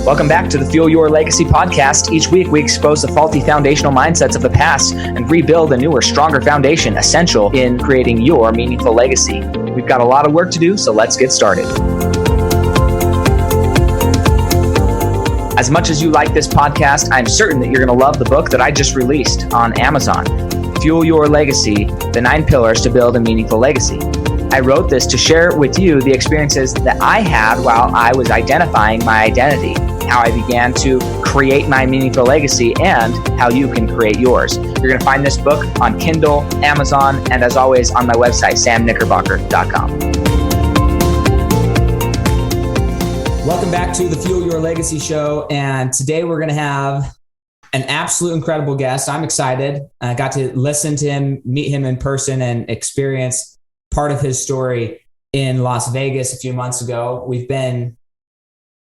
Welcome back to the Fuel Your Legacy podcast. Each week, we expose the faulty foundational mindsets of the past and rebuild a newer, stronger foundation essential in creating your meaningful legacy. We've got a lot of work to do, so let's get started. As much as you like this podcast, I'm certain that you're going to love the book that I just released on Amazon, Fuel Your Legacy, The 9 Pillars to Build a Meaningful Legacy. I wrote this to share with you the experiences that I had while I was identifying my identity, how I began to create my meaningful legacy, and how you can create yours. You're going to find this book on Kindle, Amazon, and as always on my website, samknickerbocker.com. Welcome back to the Fuel Your Legacy show. And today we're going to have an absolute incredible guest. I'm excited. I got to listen to him, meet him in person, and experience part of his story in Las Vegas a few months ago. We've been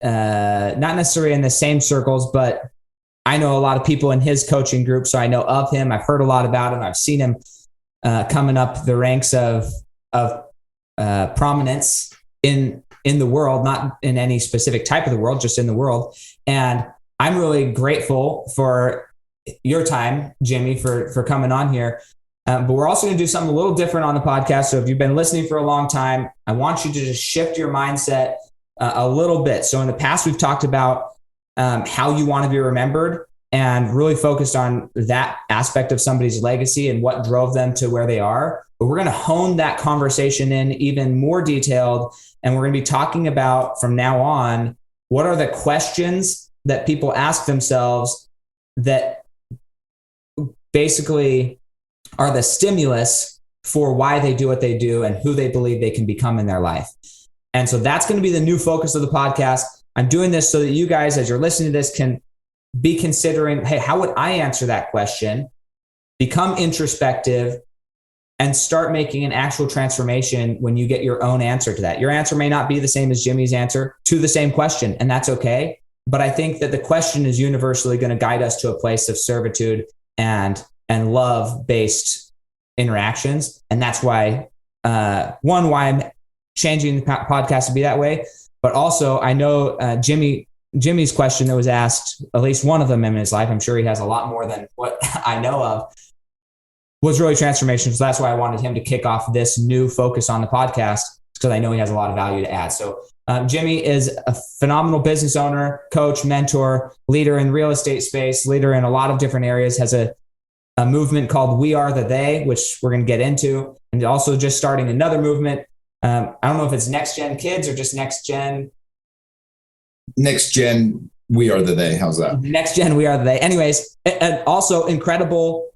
not necessarily in the same circles, but I know a lot of people in his coaching group, so I know of him. I've heard a lot about him. I've seen him coming up the ranks of prominence in the world, not in any specific type of the world, just in the world. And I'm really grateful for your time, Jimmy, for coming on here. But we're also going to do something a little different on the podcast. So if you've been listening for a long time, I want you to just shift your mindset a little bit. So in the past, we've talked about how you want to be remembered and really focused on that aspect of somebody's legacy and what drove them to where they are. But we're going to hone that conversation in even more detailed. And we're going to be talking about from now on, what are the questions that people ask themselves that basically are the stimulus for why they do what they do and who they believe they can become in their life. And so that's going to be the new focus of the podcast. I'm doing this so that you guys, as you're listening to this, can be considering, hey, how would I answer that question? Become introspective and start making an actual transformation when you get your own answer to that. Your answer may not be the same as Jimmy's answer to the same question, and that's okay. But I think that the question is universally going to guide us to a place of servitude and love-based interactions. And that's why, why I'm changing the podcast to be that way. But also, I know Jimmy's question that was asked, at least one of them in his life, I'm sure he has a lot more than what I know of, was really transformational. So that's why I wanted him to kick off this new focus on the podcast, because I know he has a lot of value to add. So Jimmy is a phenomenal business owner, coach, mentor, leader in real estate space, leader in a lot of different areas, has a movement called We Are the They, which we're going to get into, and also just starting another movement. I don't know if it's Next Gen Kids or just Next Gen. Next Gen We Are the They. How's that? Next Gen We Are the They. Anyways, and also incredible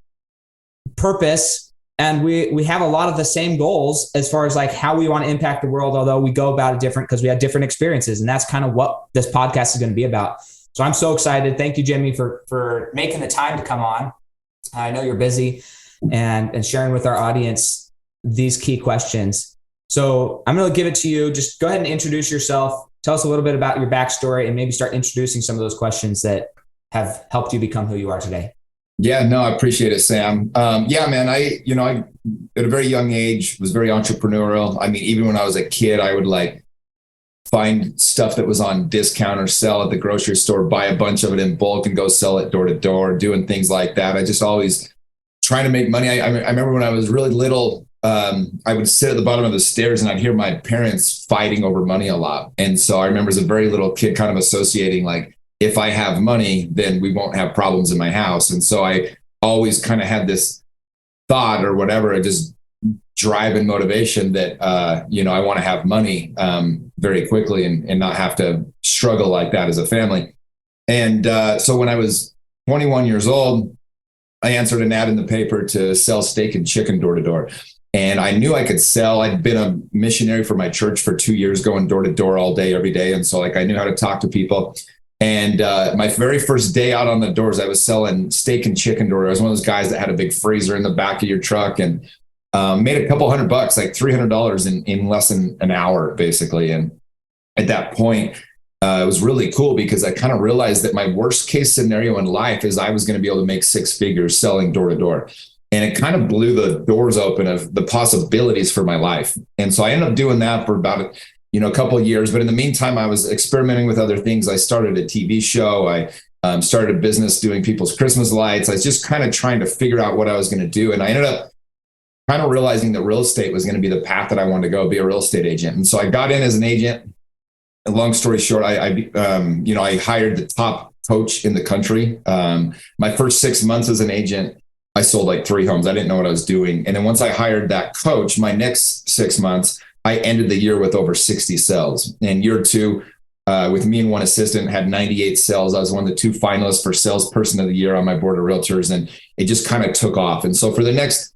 purpose. And we have a lot of the same goals as far as like how we want to impact the world, although we go about it different because we have different experiences. And that's kind of what this podcast is going to be about. So I'm so excited. Thank you, Jimmy, for making the time to come on. I know you're busy and sharing with our audience these key questions. So I'm going to give it to you. Just go ahead and introduce yourself. Tell us a little bit about your backstory and maybe start introducing some of those questions that have helped you become who you are today. Yeah, no, I appreciate it, Sam. Yeah, man, I at a very young age was very entrepreneurial. I mean, even when I was a kid, I would like find stuff that was on discount or sell at the grocery store, buy a bunch of it in bulk and go sell it door to door, doing things like that. I just always trying to make money. I remember when I was really little, I would sit at the bottom of the stairs and I'd hear my parents fighting over money a lot. And so I remember as a very little kid kind of associating like, if I have money, then we won't have problems in my house. And so I always kind of had this thought or whatever, just drive and motivation that, I want to have money very quickly and not have to struggle like that as a family. And so when I was 21 years old, I answered an ad in the paper to sell steak and chicken door to door. And I knew I could sell. I'd been a missionary for my church for 2 years, going door to door all day, every day. And so like I knew how to talk to people. And my very first day out on the doors, I was selling steak and chicken door. I was one of those guys that had a big freezer in the back of your truck and made a couple $100, like $300 in less than an hour, basically. And at that point, it was really cool because I kind of realized that my worst case scenario in life is I was going to be able to make 6 figures selling door to door. And it kind of blew the doors open of the possibilities for my life. And so I ended up doing that for about a couple of years. But in the meantime, I was experimenting with other things. I started a TV show. I started a business doing people's Christmas lights. I was just kind of trying to figure out what I was going to do. And I ended up kind of realizing that real estate was going to be the path that I wanted to go, be a real estate agent. And so I got in as an agent. And long story short, I hired the top coach in the country. My first 6 months as an agent, I sold like 3 homes. I didn't know what I was doing. And then once I hired that coach, my next 6 months, I ended the year with over 60 sales. And year 2, with me and one assistant, had 98 sales. I was one of the 2 finalists for salesperson of the year on my board of realtors. And it just kind of took off. And so for the next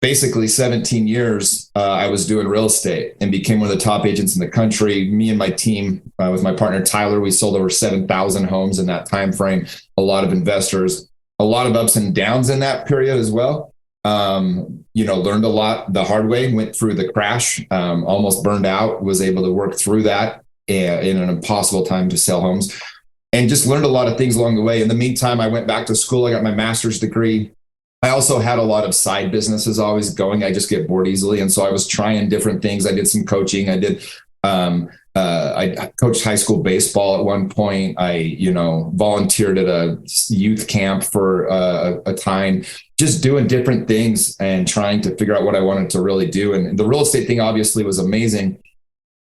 basically 17 years, I was doing real estate and became one of the top agents in the country. Me and my team, with my partner Tyler, we sold over 7,000 homes in that time frame. A lot of investors, a lot of ups and downs in that period as well. Learned a lot the hard way, went through the crash, almost burned out, was able to work through that in an impossible time to sell homes, and just learned a lot of things along the way. In the meantime, I went back to school. I got my master's degree. I also had a lot of side businesses always going. I just get bored easily. And so I was trying different things. I did some coaching. I did, I coached high school baseball at one point. I, volunteered at a youth camp for a time, just doing different things and trying to figure out what I wanted to really do. And the real estate thing obviously was amazing.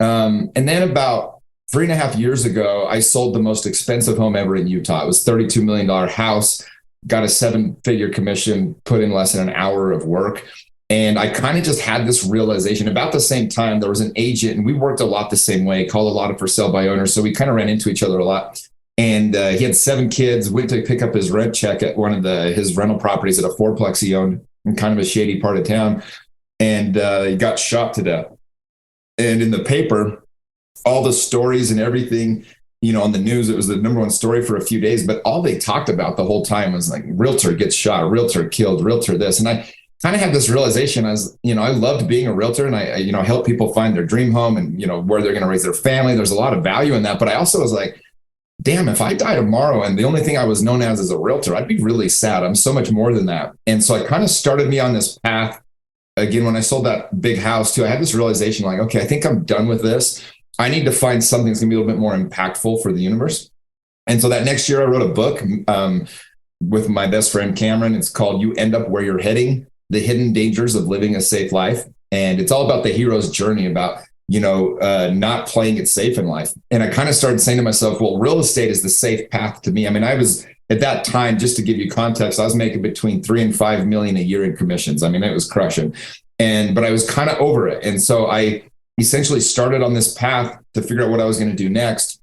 And then about 3.5 years ago, I sold the most expensive home ever in Utah. It was $32 million house. Got a 7-figure commission, put in less than an hour of work. And I kind of just had this realization about the same time. There was an agent, and we worked a lot the same way, called a lot of for sale by owners. So we kind of ran into each other a lot. And he had 7 kids, went to pick up his rent check at one of his rental properties at a 4-plex he owned in kind of a shady part of town. And he got shot to death. And in the paper, all the stories and everything, on the news, it was the number 1 story for a few days, but all they talked about the whole time was like, realtor gets shot, realtor killed, realtor this. And I kind of had this realization as, I loved being a realtor, and I help people find their dream home and, where they're going to raise their family. There's a lot of value in that. But I also was like, damn, if I die tomorrow and the only thing I was known as a realtor, I'd be really sad. I'm so much more than that. And so it kind of started me on this path. Again, when I sold that big house too, I had this realization like, okay, I think I'm done with this. I need to find something that's going to be a little bit more impactful for the universe. And so that next year I wrote a book with my best friend, Cameron. It's called You End Up Where You're Heading: The Hidden Dangers of Living a Safe Life. And it's all about the hero's journey, about, not playing it safe in life. And I kind of started saying to myself, well, real estate is the safe path to me. I mean, I was at that time, just to give you context, I was making between 3 and 5 million a year in commissions. I mean, it was crushing. But I was kind of over it. And so I essentially started on this path to figure out what I was going to do next.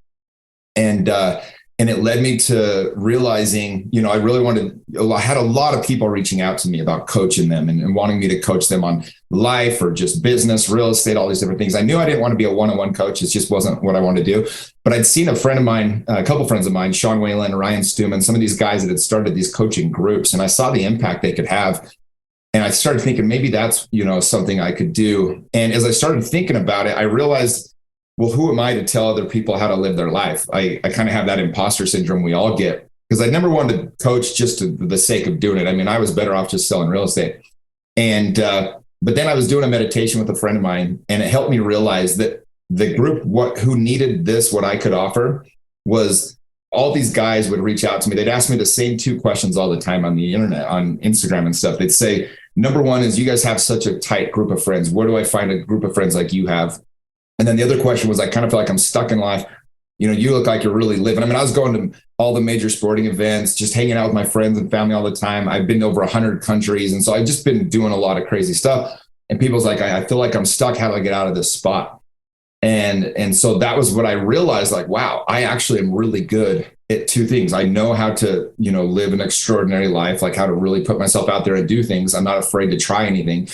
And it led me to realizing, I really I had a lot of people reaching out to me about coaching them and wanting me to coach them on life or just business, real estate, all these different things. I knew I didn't want to be a one-on-one coach. It just wasn't what I wanted to do. But I'd seen a couple friends of mine, Sean Whalen, Ryan Stuman, some of these guys that had started these coaching groups, and I saw the impact they could have. And I started thinking maybe that's, something I could do. And as I started thinking about it, I realized, well, who am I to tell other people how to live their life? I kind of have that imposter syndrome we all get, because I never wanted to coach just to the sake of doing it. I mean, I was better off just selling real estate. And, but then I was doing a meditation with a friend of mine, and it helped me realize that the group, who needed this, what I could offer, was all these guys would reach out to me. They'd ask me the same 2 questions all the time on the internet, on Instagram and stuff. They'd say, number 1 is, you guys have such a tight group of friends. Where do I find a group of friends like you have? And then the other question was, I kind of feel like I'm stuck in life. You look like you're really living. I mean, I was going to all the major sporting events, just hanging out with my friends and family all the time. I've been to over 100 countries. And so I've just been doing a lot of crazy stuff. And people's like, I feel like I'm stuck. How do I get out of this spot? And so that was what I realized, like, wow, I actually am really good at 2 things. I know how to, live an extraordinary life, like how to really put myself out there and do things. I'm not afraid to try anything.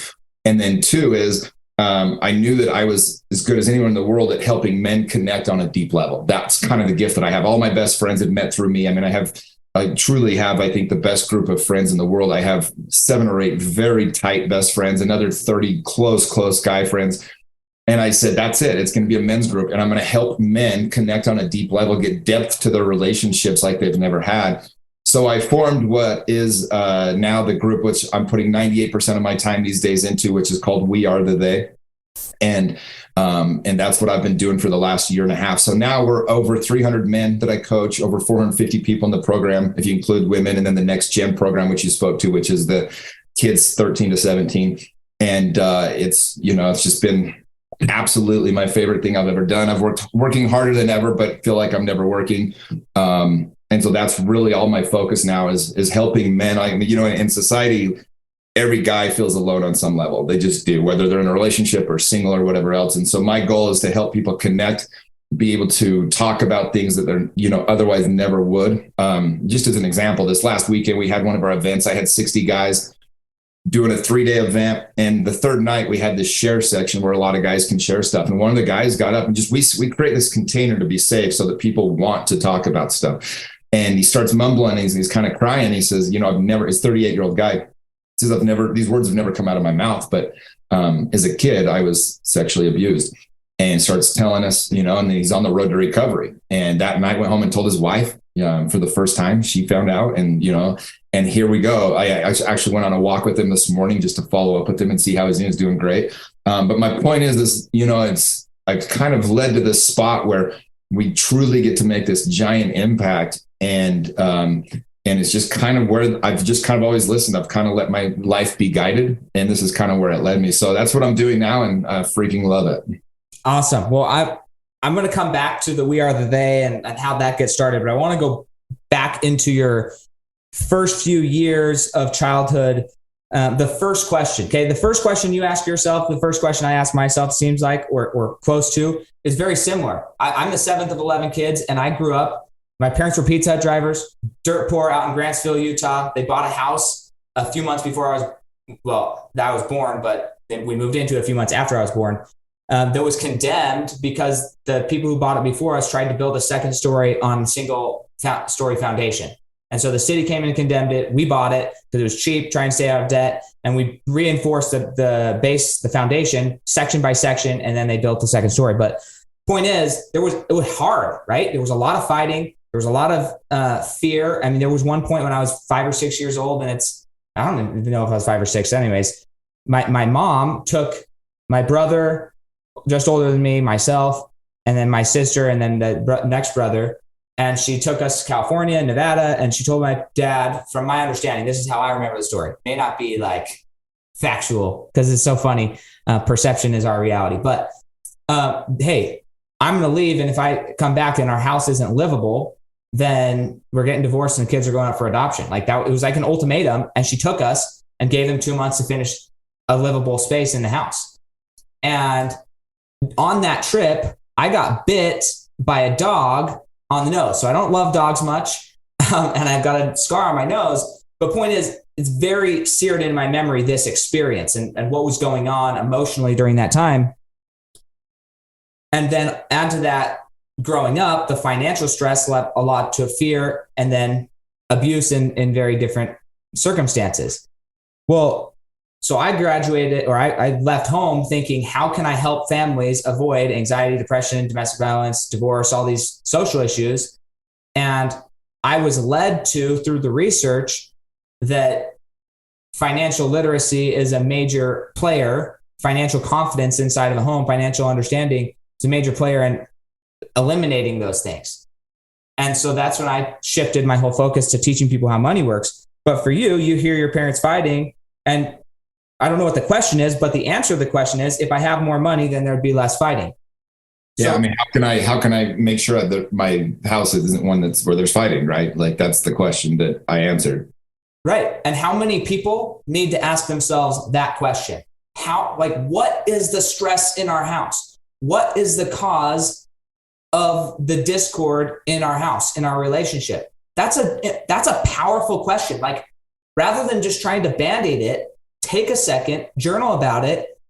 And then 2 is, I knew that I was as good as anyone in the world at helping men connect on a deep level. That's kind of the gift that I have. All my best friends have met through me. I mean, I truly have, I think, the best group of friends in the world. I have 7 or 8 very tight best friends, another 30 close guy friends. And I said, that's it. It's going to be a men's group. And I'm going to help men connect on a deep level, get depth to their relationships like they've never had. So I formed what is now the group, which I'm putting 98% of my time these days into, which is called We Are the They. And that's what I've been doing for the last year and a half. So now we're over 300 men that I coach, over 450 people in the program, if you include women, and then the next gym program, which you spoke to, which is the kids 13 to 17. And it's just been absolutely my favorite thing I've ever done. I've working harder than ever, but feel like I'm never working. And so that's really all my focus now is helping men. In society, every guy feels alone on some level. They just do, whether they're in a relationship or single or whatever else. And so my goal is to help people connect, be able to talk about things that they're, otherwise never would. Just as an example, this last weekend, we had one of our events. I had 60 guys doing a 3-day event. And the third night we had this share section where a lot of guys can share stuff. And one of the guys got up and we create this container to be safe so that people want to talk about stuff. And he starts mumbling and he's kind of crying. He says, he's a 38-year-old guy. He says, these words have never come out of my mouth, but as a kid, I was sexually abused, and starts telling us, and he's on the road to recovery. And that night went home and told his wife for the first time. She found out, and here we go. I actually went on a walk with him this morning just to follow up with him and see how he's doing great. But my point is I've kind of led to this spot where we truly get to make this giant impact. And it's just kind of where I've just kind of always listened. I've kind of let my life be guided, and this is kind of where it led me. So that's what I'm doing now, and I freaking love it. Awesome. Well, I'm going to come back to the We Are the They and how that gets started, but I want to go back into your first few years of childhood. The first question, okay? The first question you ask yourself, the first question I ask myself, seems like, or close to, is very similar. I'm the 7th of 11 kids, and I grew up, my parents were Pizza Hut drivers, dirt poor out in Grantsville, Utah. They bought a house a few months before I was born, but then we moved into it a few months after I was born. That was condemned because the people who bought it before us tried to build a second story on single story foundation. And so the city came in and condemned it. We bought it because it was cheap, trying to stay out of debt. And we reinforced the base, the foundation, section by section, and then they built the second story. But point is, it was hard, right? There was a lot of fighting. There was a lot of fear. I mean, there was one point when I was 5 or 6 years old, and I don't even know if I was 5 or 6 anyways. My mom took my brother, just older than me, myself, and then my sister, and then the next brother. And she took us to California, Nevada, and she told my dad, from my understanding, this is how I remember the story. It may not be like factual because it's so funny. Perception is our reality. But hey, I'm going to leave. And if I come back and our house isn't livable, then we're getting divorced and the kids are going up for adoption. Like that, it was like an ultimatum. And she took us and gave them 2 months to finish a livable space in the house. And on that trip, I got bit by a dog on the nose. So I don't love dogs much. And I've got a scar on my nose. But point is, it's very seared in my memory, this experience and what was going on emotionally during that time. And then add to that, growing up, the financial stress led a lot to fear, and then abuse in very different circumstances. Well, so I graduated, or I left home thinking, how can I help families avoid anxiety, depression, domestic violence, divorce, all these social issues? And I was led to, through the research, that financial literacy is a major player. Financial confidence inside of the home, financial understanding is a major player in eliminating those things. And so that's when I shifted my whole focus to teaching people how money works. But for you hear your parents fighting, and I don't know what the question is, but the answer to the question is, if I have more money, then there'd be less fighting. Yeah. So, I mean, how can I make sure that my house isn't one that's where there's fighting, right? Like that's the question that I answered. Right. And how many people need to ask themselves that question? What is the stress in our house? What is the cause of the discord in our house, in our relationship? That's a powerful question. Like, rather than just trying to band-aid it, take a second, journal about it,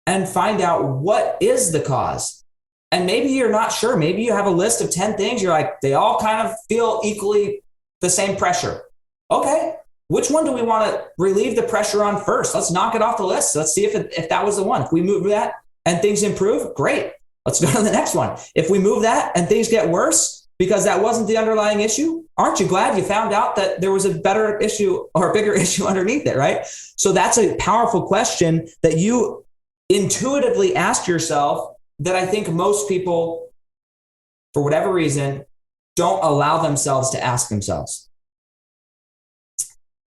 and find out what is the cause. And maybe you're not sure. Maybe you have a list of 10 things. You're like, they all kind of feel equally the same pressure. Okay. Which one do we want to relieve the pressure on first? Let's knock it off the list. Let's see if that was the one. If we move that and things improve, great. Let's go to the next one. If we move that and things get worse because that wasn't the underlying issue, aren't you glad you found out that there was a better issue or a bigger issue underneath it, right? So that's a powerful question that you intuitively ask yourself that I think most people, for whatever reason, don't allow themselves to ask themselves.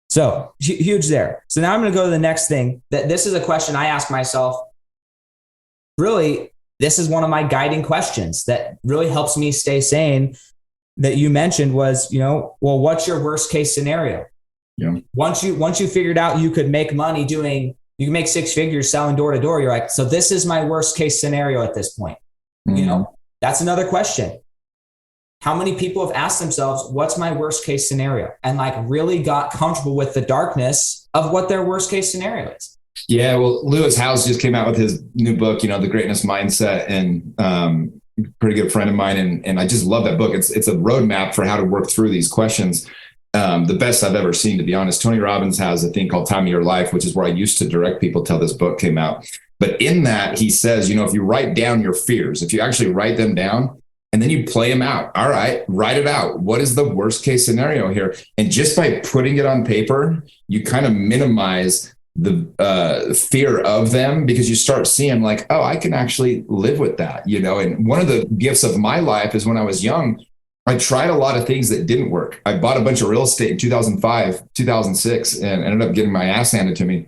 So huge there. So now I'm going to go to the next thing. That this is a question I ask myself. Really, this is one of my guiding questions that really helps me stay sane, that you mentioned was, well, what's your worst case scenario? Yeah. Once you figured out you could make money you can make 6 figures selling door to door, you're like, so this is my worst case scenario at this point. That's another question. How many people have asked themselves, what's my worst case scenario? And like really got comfortable with the darkness of what their worst case scenario is. Yeah. Well, Lewis Howes just came out with his new book, The Greatness Mindset, and pretty good friend of mine. And I just love that book. It's a roadmap for how to work through these questions. The best I've ever seen, to be honest. Tony Robbins has a thing called Time of Your Life, which is where I used to direct people till this book came out. But in that, he says, if you write down your fears, if you actually write them down and then you play them out, all right, write it out. What is the worst case scenario here? And just by putting it on paper, you kind of minimize the fear of them, because you start seeing like, oh, I can actually live with that, And one of the gifts of my life is when I was young, I tried a lot of things that didn't work. I bought a bunch of real estate in 2005, 2006, and ended up getting my ass handed to me.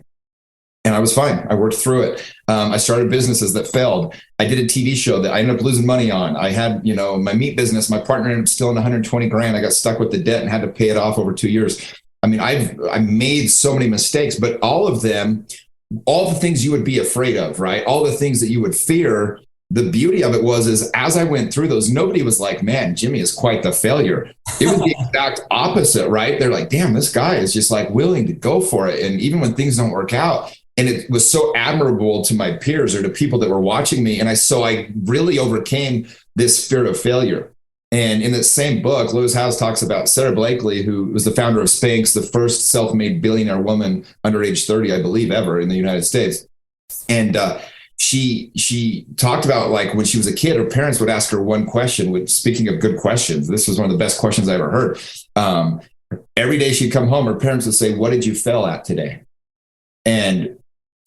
And I was fine. I worked through it. I started businesses that failed. I did a TV show that I ended up losing money on. I had, my meat business. My partner ended up stealing 120 grand. I got stuck with the debt and had to pay it off over 2 years. I mean, I made so many mistakes, but all of them, all the things you would be afraid of, right? All the things that you would fear. The beauty of it is as I went through those, nobody was like, man, Jimmy is quite the failure. It was the exact opposite, right? They're like, damn, this guy is just like willing to go for it. And even when things don't work out, and it was so admirable to my peers or to people that were watching me. And I really overcame this fear of failure. And in that same book, Lewis Howes talks about Sarah Blakely, who was the founder of Spanx, the first self-made billionaire woman under age 30, I believe, ever in the United States. And, she talked about like when she was a kid, her parents would ask her one question, which, speaking of good questions, this was one of the best questions I ever heard. Every day she'd come home, her parents would say, what did you fail at today? And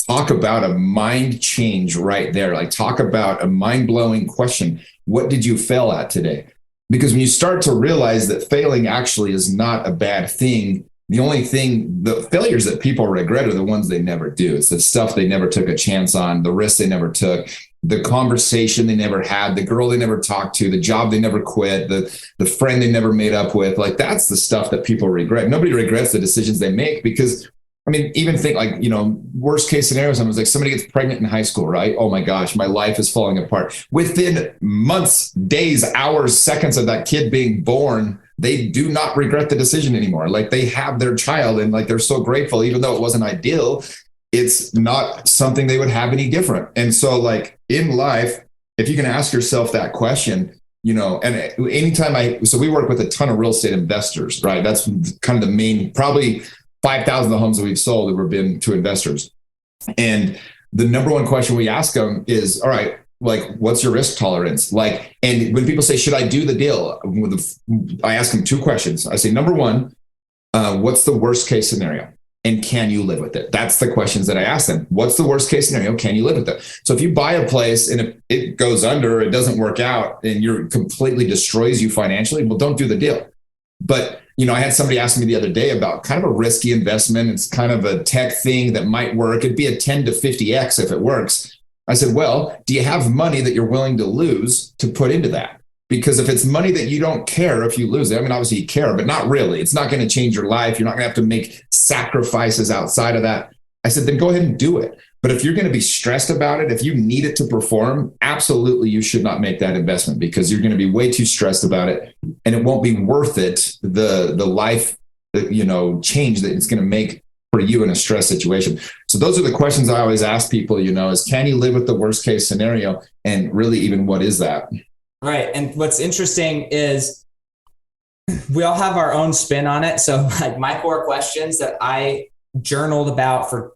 talk about a mind change right there. Like talk about a mind-blowing question. What did you fail at today? Because when you start to realize that failing actually is not a bad thing, the only thing, the failures that people regret are the ones they never do. It's the stuff they never took a chance on, the risks they never took, the conversation they never had, the girl they never talked to, the job they never quit, the friend they never made up with. Like that's the stuff that people regret. Nobody regrets the decisions they make because, I mean, even think like, worst case scenario, someone's like somebody gets pregnant in high school, right? Oh my gosh, my life is falling apart. Within months, days, hours, seconds of that kid being born, they do not regret the decision anymore. Like they have their child and like they're so grateful, even though it wasn't ideal, it's not something they would have any different. And so like in life, if you can ask yourself that question, and anytime so we work with a ton of real estate investors, right? That's kind of the main, probably 5,000 of the homes that we've sold have been to investors. And the number one question we ask them is, all right, like, what's your risk tolerance? Like, and when people say, should I do the deal? I ask them 2 questions. I say, number one, what's the worst case scenario? And can you live with it? That's the questions that I ask them. What's the worst case scenario? Can you live with it? So if you buy a place and if it goes under, it doesn't work out and you're completely destroys you financially, well, don't do the deal. But, I had somebody ask me the other day about kind of a risky investment. It's kind of a tech thing that might work. It'd be a 10 to 50X if it works. I said, well, do you have money that you're willing to lose to put into that? Because if it's money that you don't care if you lose it, I mean, obviously you care, but not really. It's not going to change your life. You're not going to have to make sacrifices outside of that. I said, then go ahead and do it. But if you're going to be stressed about it, if you need it to perform, absolutely you should not make that investment because you're going to be way too stressed about it and it won't be worth it, the life, change that it's going to make for you in a stress situation. So those are the questions I always ask people, is can you live with the worst case scenario? And really even what is that? Right. And what's interesting is we all have our own spin on it. So like my 4 questions that I journaled about for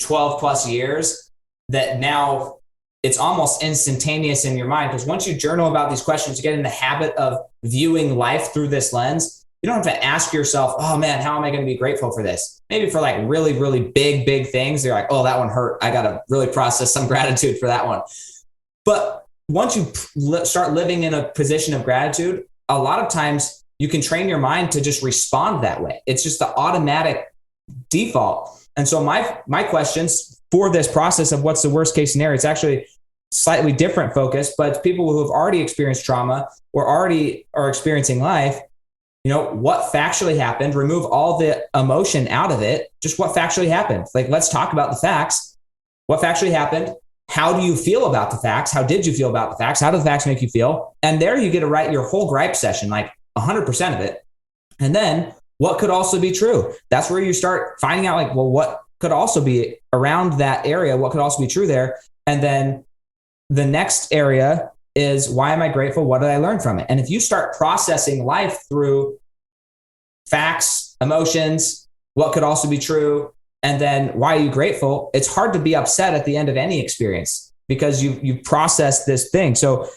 12 plus years, that now it's almost instantaneous in your mind. Because once you journal about these questions, you get in the habit of viewing life through this lens. you don't have to ask yourself, oh man, how am I going to be grateful for this? Maybe for like really, really big things. You're like, oh, that one hurt. I got to really process some gratitude for that one. But once you start living in a position of gratitude, a lot of times you can train your mind to just respond that way. It's just the automatic default. And so my questions for this process of what's the worst case scenario, it's actually slightly different focus, but it's people who have already experienced trauma or already are experiencing life. What factually happened, remove all the emotion out of it. Just what factually happened. Like, let's talk about the facts. What factually happened? How do you feel about the facts? How did you feel about the facts? How do the facts make you feel? And there you get to write your whole gripe session, like 100% of it. And then what could also be true? That's where you start finding out, like, well, what could also be around that area? What could also be true there? And then the next area is, why am I grateful? What did I learn from it? And if you start processing life through facts, emotions, what could also be true, and then why are you grateful? It's hard to be upset at the end of any experience because you process this thing. So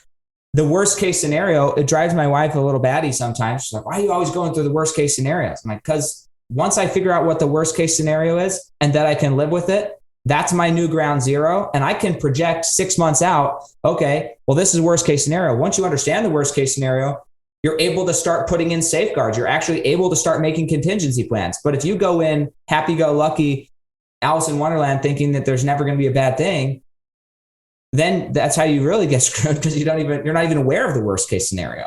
the worst case scenario, it drives my wife a little batty sometimes. She's like, why are you always going through the worst case scenarios? I'm like, because once I figure out what the worst case scenario is and that I can live with it, that's my new ground zero. And I can project 6 months out. Okay, well, this is worst case scenario. Once you understand the worst case scenario, you're able to start putting in safeguards. You're actually able to start making contingency plans. But if you go in happy-go-lucky, Alice in Wonderland, thinking that there's never going to be a bad thing, then that's how you really get screwed, because you're not even aware of the worst case scenario.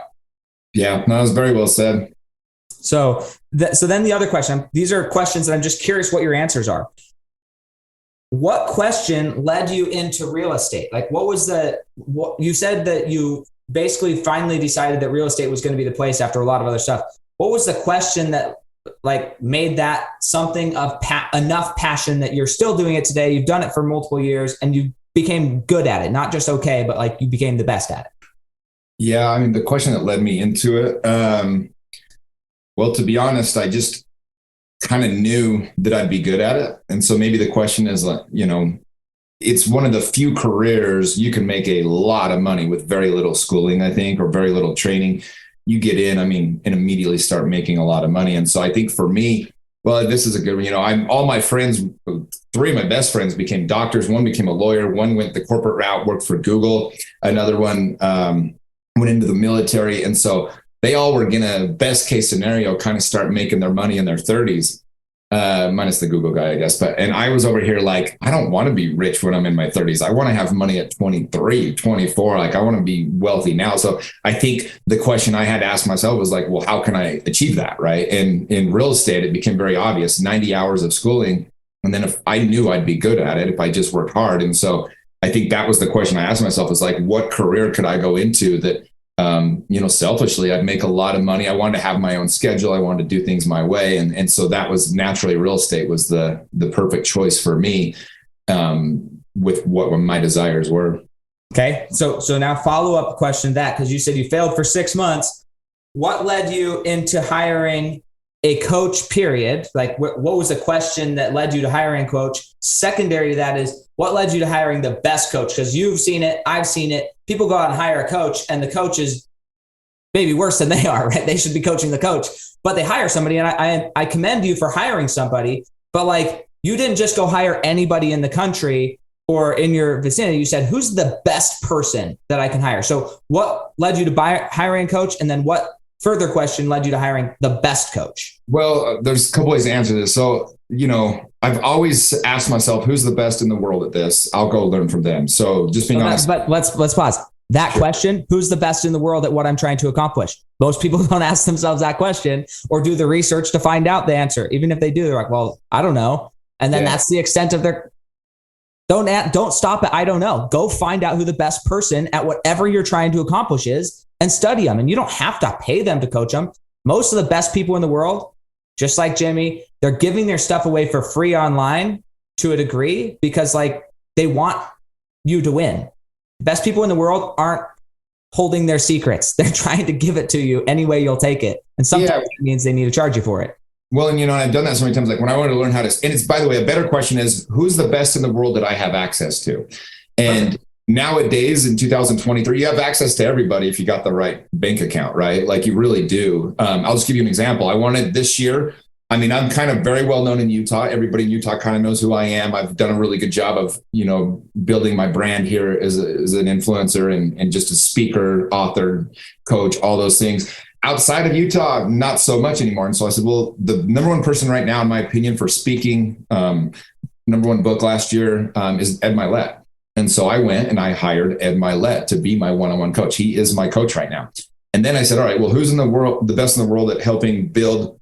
Yeah, that was very well said. So then the other question, these are questions that I'm just curious what your answers are. What question led you into real estate? Like, what you said that you basically finally decided that real estate was going to be the place after a lot of other stuff. What was the question that like made that something of enough passion that you're still doing it today? You've done it for multiple years and you became good at it, not just okay, but like you became the best at it. Yeah. I mean, the question that led me into it, well, to be honest, I just kind of knew that I'd be good at it. And so maybe the question is, like, it's one of the few careers you can make a lot of money with very little schooling, I think, or very little training. You get in, and immediately start making a lot of money. And so I think for me, well, this is a good one. All my friends, 3 of my best friends became doctors. One became a lawyer. One went the corporate route, worked for Google. Another one went into the military. And so they all were going to, best case scenario, kind of start making their money in their 30s. Minus the Google guy, I guess. And I was over here like, I don't want to be rich when I'm in my 30s. I want to have money at 23, 24. Like, I want to be wealthy now. So I think the question I had to ask myself was like, well, how can I achieve that? Right. And in real estate, it became very obvious, 90 hours of schooling. And then if I knew I'd be good at it, if I just worked hard. And so I think that was the question I asked myself, was like, what career could I go into that, selfishly, I'd make a lot of money. I wanted to have my own schedule. I wanted to do things my way. And so that was naturally, real estate was the perfect choice for me, with what my desires were. Okay. So now follow up question to that, because you said you failed for 6 months. What led you into hiring a coach, period? Like, what was the question that led you to hiring a coach? Secondary to that is, what led you to hiring the best coach? Because you've seen it, I've seen it. People go out and hire a coach, and the coach is maybe worse than they are, right? They should be coaching the coach, but they hire somebody. And I commend you for hiring somebody, but like, you didn't just go hire anybody in the country or in your vicinity. You said, who's the best person that I can hire? So what led you to hiring a coach? And then what further question led you to hiring the best coach? Well, there's a couple ways to answer this. So, I've always asked myself, who's the best in the world at this? I'll go learn from them. So just being honest. But let's pause. That question, who's the best in the world at what I'm trying to accomplish? Most people don't ask themselves that question or do the research to find out the answer. Even if they do, they're like, well, I don't know. And then that's the extent of their, don't stop at, I don't know. Go find out who the best person at whatever you're trying to accomplish is and study them. And you don't have to pay them to coach them. Most of the best people in the world, just like Jimmy, they're giving their stuff away for free online to a degree because like they want you to win. The best people in the world aren't holding their secrets. They're trying to give it to you any way you'll take it. And sometimes it means they need to charge you for it. Well, and I've done that so many times. Like when I wanted to learn how to, and it's, by the way, a better question is, who's the best in the world that I have access to? And nowadays in 2023, you have access to everybody if you got the right bank account, right? Like you really do. I'll just give you an example. I wanted this year. I mean, I'm kind of very well known in Utah. Everybody in Utah kind of knows who I am. I've done a really good job of, building my brand here as an influencer and just a speaker, author, coach, all those things. Outside of Utah, not so much anymore. And so I said, well, the number one person right now, in my opinion, for speaking, number one book last year is Ed Milet. And so I went and I hired Ed Milet to be my one-on-one coach. He is my coach right now. And then I said, all right, well, who's in the world, the best in the world at helping build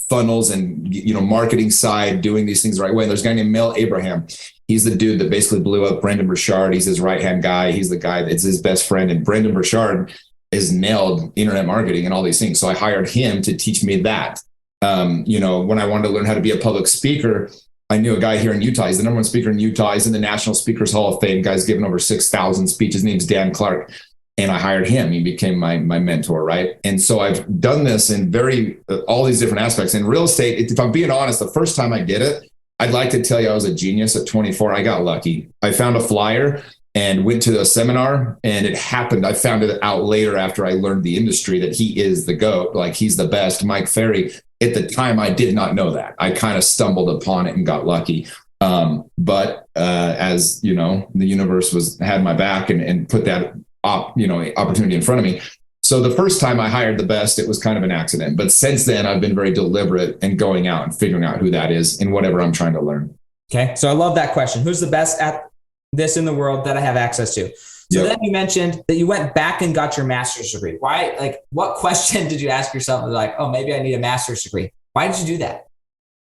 funnels and, marketing side, doing these things the right way? And there's a guy named Mel Abraham. He's the dude that basically blew up Brendan Burchard. He's his right-hand guy. He's the guy that's his best friend. And Brendan Burchard is nailed internet marketing and all these things. So I hired him to teach me that. When I wanted to learn how to be a public speaker, I knew a guy here in Utah. He's the number one speaker in Utah. He's in the National Speakers Hall of Fame. Guy's given over 6,000 speeches. His name's Dan Clark. And I hired him. He became my mentor, right? And so I've done this in all these different aspects. In real estate, if I'm being honest, the first time I did it, I'd like to tell you I was a genius at 24. I got lucky. I found a flyer and went to a seminar, and it happened. I found it out later after I learned the industry that he is the GOAT, like he's the best, Mike Ferry. At the time, I did not know that. I kind of stumbled upon it and got lucky. But as you know, the universe had my back and put that opportunity in front of me. So the first time I hired the best, it was kind of an accident. But since then, I've been very deliberate in going out and figuring out who that is in whatever I'm trying to learn. Okay. So I love that question. Who's the best at this in the world that I have access to? So Then you mentioned that you went back and got your master's degree. Why? Like, what question did you ask yourself? Like, oh, maybe I need a master's degree. Why did you do that?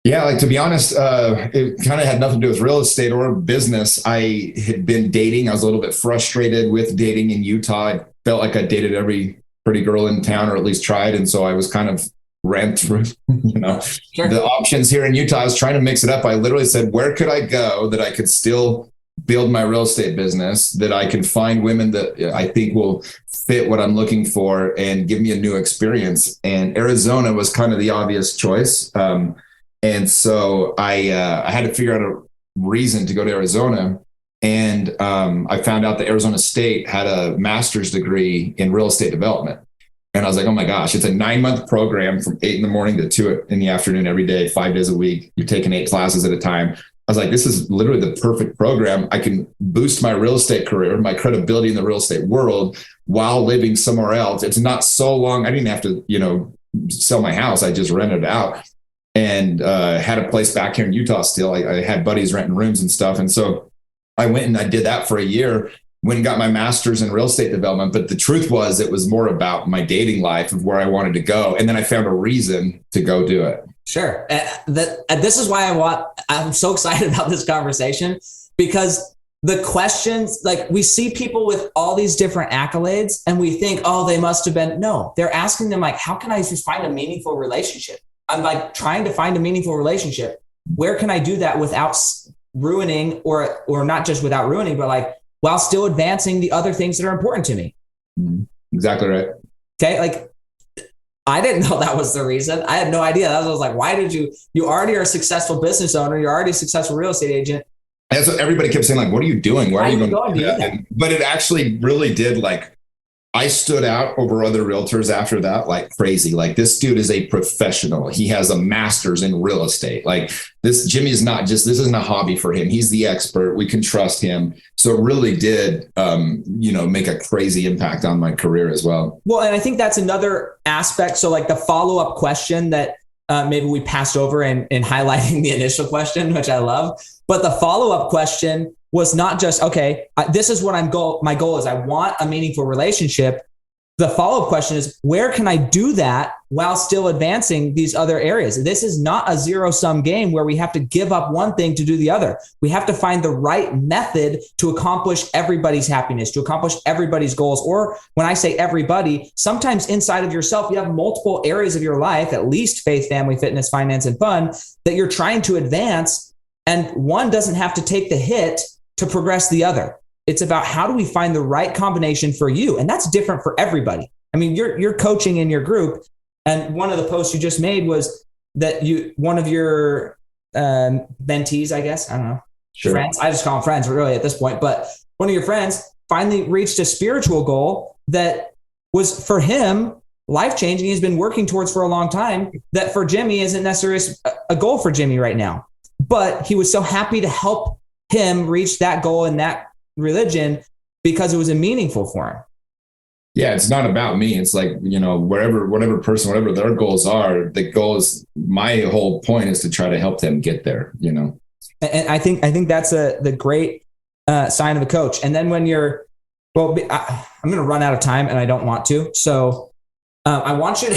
Yeah, like to be honest, it kind of had nothing to do with real estate or business. I had been dating. I was a little bit frustrated with dating in Utah. I felt like I dated every pretty girl in town, or at least tried. And so I was kind of ran through, the options here in Utah. I was trying to mix it up. I literally said, where could I go that I could still build my real estate business, that I can find women that I think will fit what I'm looking for and give me a new experience. And Arizona was kind of the obvious choice. And so I had to figure out a reason to go to Arizona. And I found out that Arizona State had a master's degree in real estate development. And I was like, oh my gosh, it's a 9-month program from 8 a.m. to 2 p.m. every day, 5 days a week. You're taking 8 classes at a time. I was like, this is literally the perfect program. I can boost my real estate career, my credibility in the real estate world while living somewhere else. It's not so long. I didn't have to, sell my house. I just rented it out and had a place back here in Utah still. I had buddies renting rooms and stuff. And so I went and I did that for a year, went and got my master's in real estate development. But the truth was, it was more about my dating life of where I wanted to go. And then I found a reason to go do it. Sure. This is why I'm so excited about this conversation, because the questions, like we see people with all these different accolades and we think, oh, they must have been. No, they're asking them like, how can I just find a meaningful relationship? I'm like trying to find a meaningful relationship. Where can I do that without ruining or not just without ruining, but like while still advancing the other things that are important to me? Exactly right. Okay. Like, I didn't know that was the reason. I had no idea. I was like, why did you already are a successful business owner. You're already a successful real estate agent. And so everybody kept saying like, what are you doing? Why are you going to do that? But it actually really did. Like, I stood out over other realtors after that, like crazy. Like, this dude is a professional. He has a master's in real estate. Like, Jimmy is not just, this isn't a hobby for him. He's the expert. We can trust him. So it really did, make a crazy impact on my career as well. Well, and I think that's another aspect. So like the follow-up question that maybe we passed over in highlighting the initial question, which I love, but the follow-up question was not just, okay, this is what my goal is. I want a meaningful relationship. The follow-up question is, where can I do that while still advancing these other areas? This is not a zero-sum game where we have to give up one thing to do the other. We have to find the right method to accomplish everybody's happiness, to accomplish everybody's goals. Or when I say everybody, sometimes inside of yourself, you have multiple areas of your life, at least faith, family, fitness, finance, and fun, that you're trying to advance. And one doesn't have to take the hit to progress the other. It's about how do we find the right combination for you? And that's different for everybody. I mean, you're coaching in your group. And one of the posts you just made was that one of your mentees, I guess, I don't know, sure, friends, I just call them friends really at this point, but one of your friends finally reached a spiritual goal that was for him life-changing. He's been working towards for a long time, that for Jimmy isn't necessarily a goal for Jimmy right now. But he was so happy to help him reach that goal in that religion because it was meaningful for him. Yeah, it's not about me. It's like, whatever person, whatever their goals are, the goal is, my whole point is to try to help them get there, And I think that's the great sign of a coach. And then when I'm going to run out of time and I don't want to. So I want you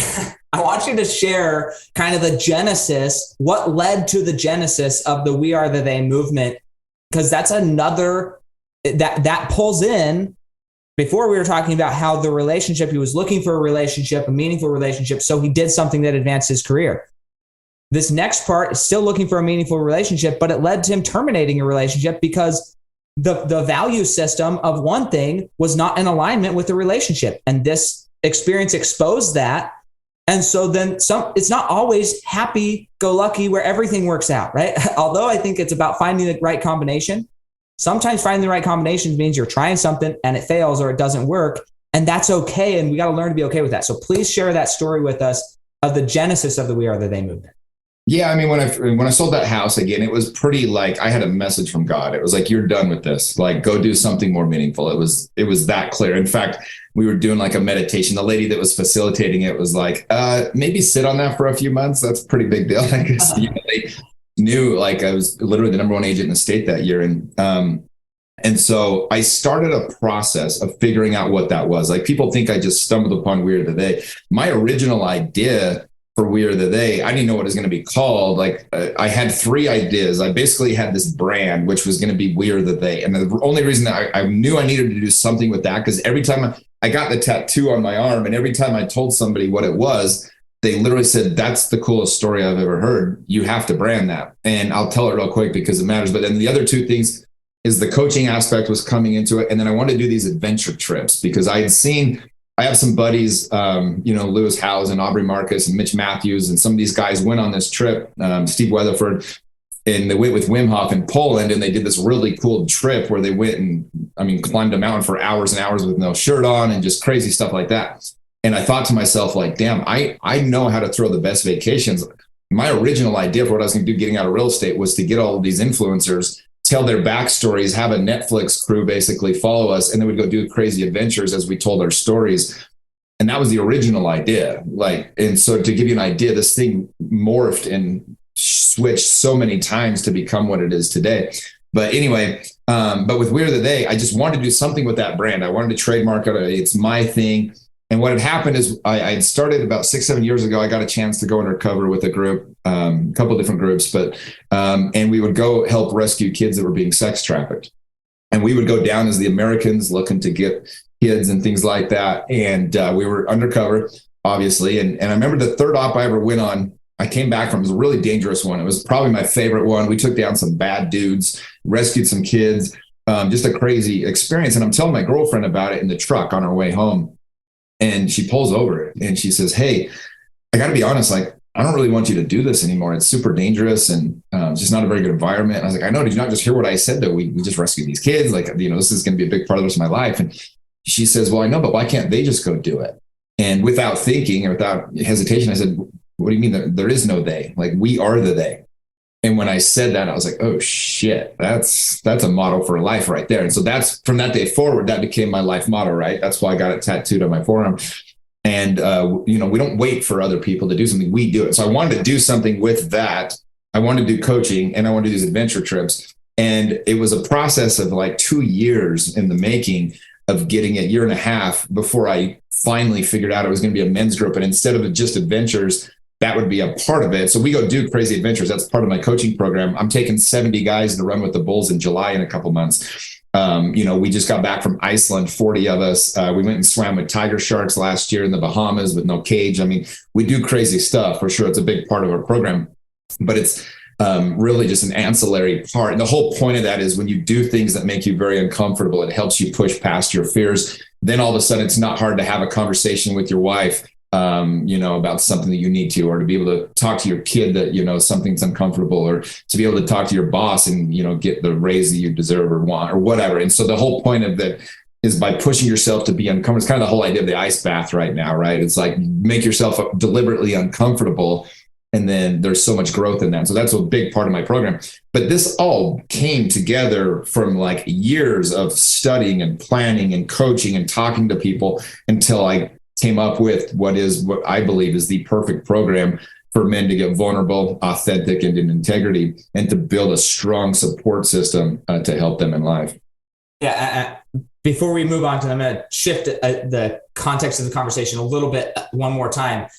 to share kind of the genesis, what led to the genesis of the We Are the They movement, because that's another that pulls in. Before we were talking about how the relationship, he was looking for a relationship, a meaningful relationship. So he did something that advanced his career. This next part is still looking for a meaningful relationship, but it led to him terminating a relationship because the value system of one thing was not in alignment with the relationship. And this experience exposed that. And so then it's not always happy go lucky where everything works out, right? Although I think it's about finding the right combination. Sometimes finding the right combination means you're trying something and it fails or it doesn't work. And that's okay. And we got to learn to be okay with that. So please share that story with us of the genesis of the We Are the They movement. Yeah. I mean, when I sold that house again, it was pretty like I had a message from God. It was like, you're done with this. Like, go do something more meaningful. It was that clear. In fact, we were doing like a meditation. The lady that was facilitating it was like, maybe sit on that for a few months. That's a pretty big deal. I guess, they knew, like, I was literally the number one agent in the state that year. And so I started a process of figuring out what that was. Like, people think I just stumbled upon We Are the They. My original idea for We Are the They, I didn't know what it was going to be called. Like, I had 3 ideas. I basically had this brand, which was going to be We Are the They. And the only reason that I knew I needed to do something with that, because every time I got the tattoo on my arm, and every time I told somebody what it was, they literally said, that's the coolest story I've ever heard. You have to brand that. And I'll tell it real quick because it matters. But then the other 2 things is the coaching aspect was coming into it. And then I wanted to do these adventure trips because I have some buddies, Lewis Howes and Aubrey Marcus and Mitch Matthews. And some of these guys went on this trip, Steve Weatherford, and they went with Wim Hof in Poland. And they did this really cool trip where they went and climbed a mountain for hours and hours with no shirt on and just crazy stuff like that. And I thought to myself, like, damn, I know how to throw the best vacations. My original idea for what I was going to do getting out of real estate was to get all of these influencers, tell their backstories, have a Netflix crew basically follow us, and then we'd go do crazy adventures as we told our stories. And that was the original idea. And so to give you an idea, this thing morphed and switched so many times to become what it is today. But anyway, but with We Are the They, I just wanted to do something with that brand. I wanted to trademark it. It's my thing. And what had happened is I had started about 6-7 years ago. I got a chance to go undercover with a group, a couple of different groups, and we would go help rescue kids that were being sex trafficked. And we would go down as the Americans looking to get kids and things like that. And we were undercover, obviously. And I remember the third op I ever went on, I came back from, it was a really dangerous one. It was probably my favorite one. We took down some bad dudes, rescued some kids, just a crazy experience. And I'm telling my girlfriend about it in the truck on our way home. And she pulls over and she says, hey, I got to be honest, like, I don't really want you to do this anymore. It's super dangerous and it's just not a very good environment. And I was like, I know, did you not just hear what I said though? We just rescued these kids. Like, this is going to be a big part of the rest of my life. And she says, well, I know, but why can't they just go do it? And without thinking or without hesitation, I said, what do you mean there is no they? Like, we are the they. And when I said that, I was like, oh shit, that's a motto for life right there. And so that's from that day forward, that became my life motto, right? That's why I got it tattooed on my forearm. And, we don't wait for other people to do something. We do it. So I wanted to do something with that. I wanted to do coaching and I wanted to do these adventure trips. And it was a process of like 2 years in the making of getting it, 1.5 years before I finally figured out it was going to be a men's group. And instead of just adventures, that would be a part of it. So we go do crazy adventures. That's part of my coaching program. I'm taking 70 guys to run with the bulls in July in a couple months. We just got back from Iceland, 40 of us. We went and swam with tiger sharks last year in the Bahamas with no cage. I mean, we do crazy stuff for sure. It's a big part of our program, but it's really just an ancillary part. And the whole point of that is when you do things that make you very uncomfortable, it helps you push past your fears. Then all of a sudden, it's not hard to have a conversation with your wife about something that you need to, or to be able to talk to your kid that, something's uncomfortable, or to be able to talk to your boss and, get the raise that you deserve or want or whatever. And so the whole point of that is by pushing yourself to be uncomfortable. It's kind of the whole idea of the ice bath right now, right? It's like make yourself deliberately uncomfortable. And then there's so much growth in that. So that's a big part of my program. But this all came together from like years of studying and planning and coaching and talking to people until I came up with what I believe is the perfect program for men to get vulnerable, authentic, and in integrity, and to build a strong support system to help them in life. Yeah. Before we move on to, I'm going to shift the context of the conversation a little bit one more time.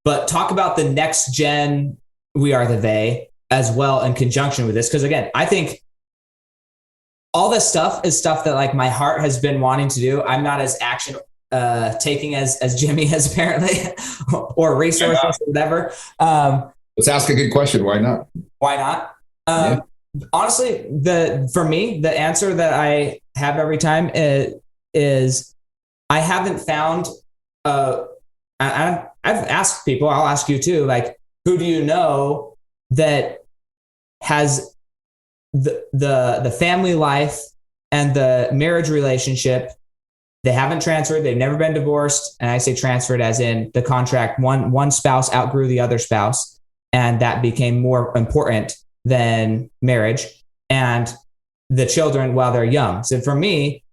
But talk about the next gen, we are the they, as well in conjunction with this. Because again, I think all this stuff is stuff that like my heart has been wanting to do. I'm not as action taking as Jimmy has apparently, or resources or whatever. Let's ask a good question. Why not? Why not? Honestly, for me, the answer that I have every time is I haven't found I've asked people, I'll ask you too, like, who do you know that has the family life and the marriage relationship? They haven't transferred. They've never been divorced. And I say transferred as in the contract, one spouse outgrew the other spouse, and that became more important than marriage and the children while they're young. So for me,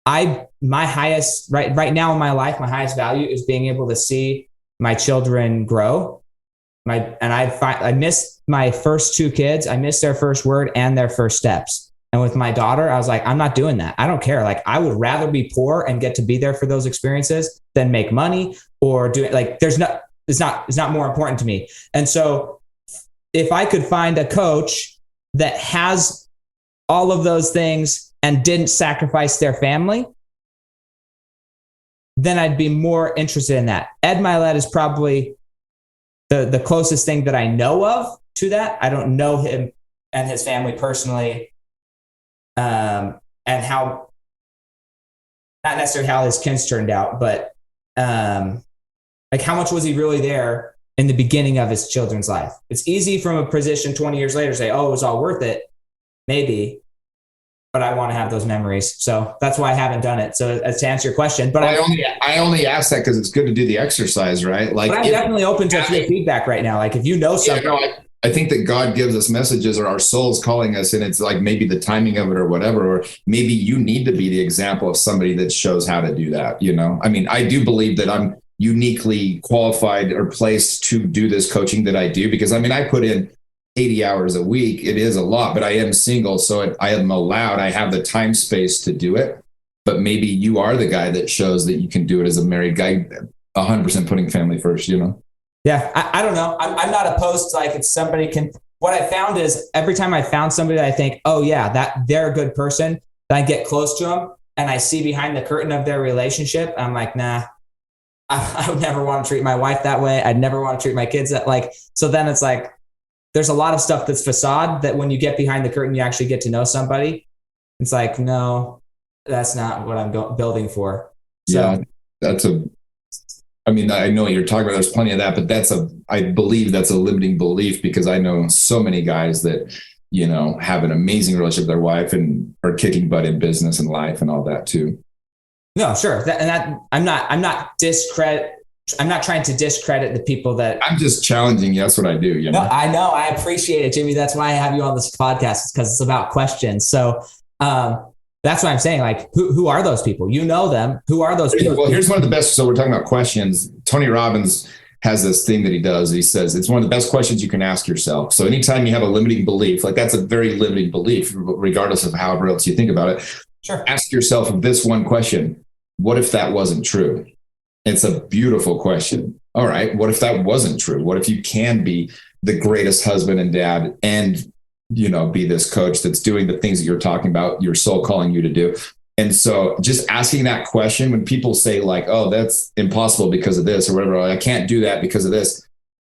my highest right now in my life, my highest value is being able to see my children grow. I missed my first two kids. I missed their first word and their first steps. And with my daughter, I was like, I'm not doing that. I don't care. Like, I would rather be poor and get to be there for those experiences than make money or do it. Like, it's not more important to me. And so if I could find a coach that has all of those things and didn't sacrifice their family, then I'd be more interested in that. Ed Milet is probably the closest thing that I know of to that. I don't know him and his family personally, and how, not necessarily how his kids turned out, but like how much was he really there in the beginning of his children's life? It's easy from a position 20 years later to say, oh, it was all worth it. Maybe. But I want to have those memories. So that's why I haven't done it. So to answer your question, but I only ask that because it's good to do the exercise, right? Like, I'm definitely open to feedback right now. Like if you know something. I think that God gives us messages, or our soul's calling us, and it's like maybe the timing of it or whatever, or maybe you need to be the example of somebody that shows how to do that. You know, I mean, I do believe that I'm uniquely qualified or placed to do this coaching that I do, because I mean, I put in 80 hours a week. It is a lot, but I am single. So I am allowed, I have the time space to do it. But maybe you are the guy that shows that you can do it as a married guy, 100% putting family first, you know? Yeah. I don't know. I'm not opposed to, like, if somebody can, what I found is every time I found somebody that I think, oh yeah, that they're a good person, then I get close to them and I see behind the curtain of their relationship. I'm like, nah, I would never want to treat my wife that way. I'd never want to treat my kids that, like, so then it's like, there's a lot of stuff that's facade that when you get behind the curtain, you actually get to know somebody. It's like, no, that's not what I'm building for. So, yeah, I mean, I know what you're talking about. There's plenty of that, but I believe that's a limiting belief, because I know so many guys that, you know, have an amazing relationship with their wife and are kicking butt in business and life and all that too. No, sure. I'm not trying to discredit the people that. I'm just challenging you. That's what I do. You know? No, I know. I appreciate it, Jimmy. That's why I have you on this podcast, because it's about questions. So that's what I'm saying. Like, who are those people? You know them. Who are those people? Well, here's one of the best. So we're talking about questions. Tony Robbins has this thing that he does. He says it's one of the best questions you can ask yourself. So anytime you have a limiting belief, like that's a very limiting belief, regardless of however else you think about it. Sure. Ask yourself this one question: what if that wasn't true? It's a beautiful question. All right. What if that wasn't true? What if you can be the greatest husband and dad and, you know, be this coach that's doing the things that you're talking about, your soul calling you to do? And so just asking that question, when people say like, oh, that's impossible because of this or whatever, I can't do that because of this.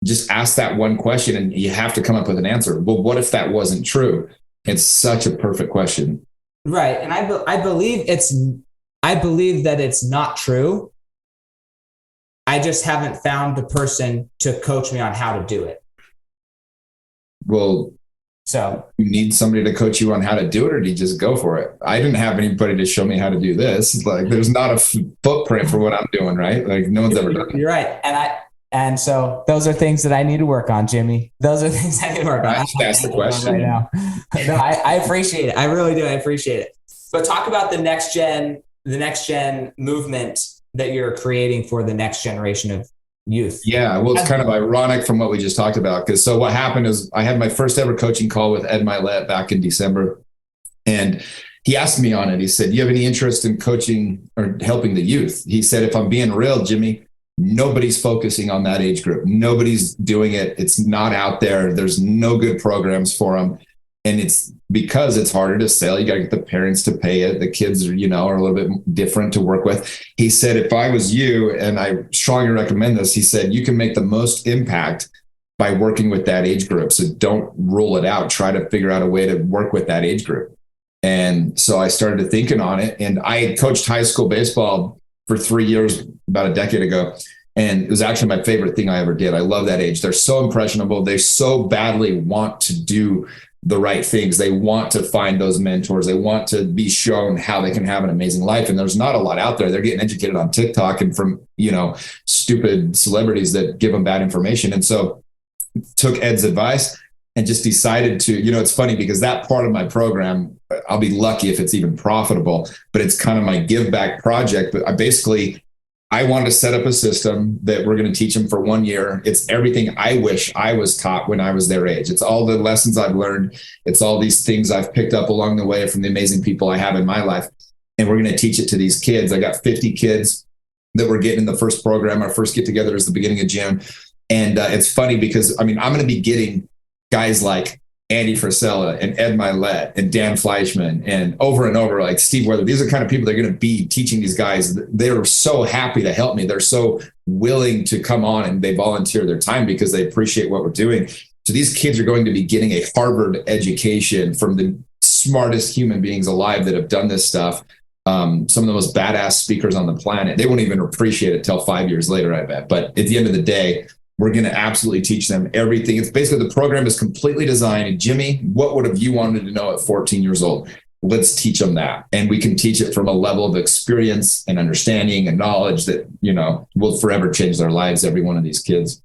Just ask that one question and you have to come up with an answer. Well, what if that wasn't true? It's such a perfect question. Right. And I believe that it's not true. I just haven't found the person to coach me on how to do it. Well, So you need somebody to coach you on how to do it, or do you just go for it? I didn't have anybody to show me how to do this. Like, there's not a footprint for what I'm doing, right? Like, no one's ever done it. You're right. And so those are things that I need to work on, Jimmy. Those are things I need to work on. I just asked the question right now. No, I appreciate it. I really do. I appreciate it. But talk about the next gen movement that you're creating for the next generation of youth. Yeah, well, it's kind of ironic from what we just talked about. Because so what happened is I had my first ever coaching call with Ed Milet back in December. And he asked me on it. He said, "Do you have any interest in coaching or helping the youth?" He said, "If I'm being real, Jimmy, nobody's focusing on that age group. Nobody's doing it. It's not out there. There's no good programs for them. And it's because it's harder to sell. You got to get the parents to pay it. The kids are, are a little bit different to work with." He said, "If I was you," and I strongly recommend this, he said, "you can make the most impact by working with that age group. So don't rule it out. Try to figure out a way to work with that age group." And so I started thinking on it. And I had coached high school baseball for 3 years, about a decade ago. And it was actually my favorite thing I ever did. I love that age. They're so impressionable. They so badly want to do the right things. They want to find those mentors. They want to be shown how they can have an amazing life. And there's not a lot out there. They're getting educated on TikTok and from, stupid celebrities that give them bad information. And so took Ed's advice and just decided to, it's funny because that part of my program, I'll be lucky if it's even profitable, but it's kind of my give back project. But I wanted to set up a system that we're going to teach them for 1 year. It's everything I wish I was taught when I was their age. It's all the lessons I've learned. It's all these things I've picked up along the way from the amazing people I have in my life. And we're going to teach it to these kids. I got 50 kids that we're getting in the first program. Our first get together is the beginning of June. And it's funny because, I'm going to be getting guys like Andy Frisella and Ed Milet and Dan Fleischman and over like Steve Weather. These are the kind of people that are going to be teaching these guys. They're so happy to help me. They're so willing to come on and they volunteer their time because they appreciate what we're doing. So these kids are going to be getting a Harvard education from the smartest human beings alive that have done this stuff. Some of the most badass speakers on the planet. They won't even appreciate it till 5 years later, I bet. But at the end of the day, we're going to absolutely teach them everything. It's basically the program is completely designed. And Jimmy, what would have you wanted to know at 14 years old? Let's teach them that. And we can teach it from a level of experience and understanding and knowledge that, will forever change their lives, every one of these kids.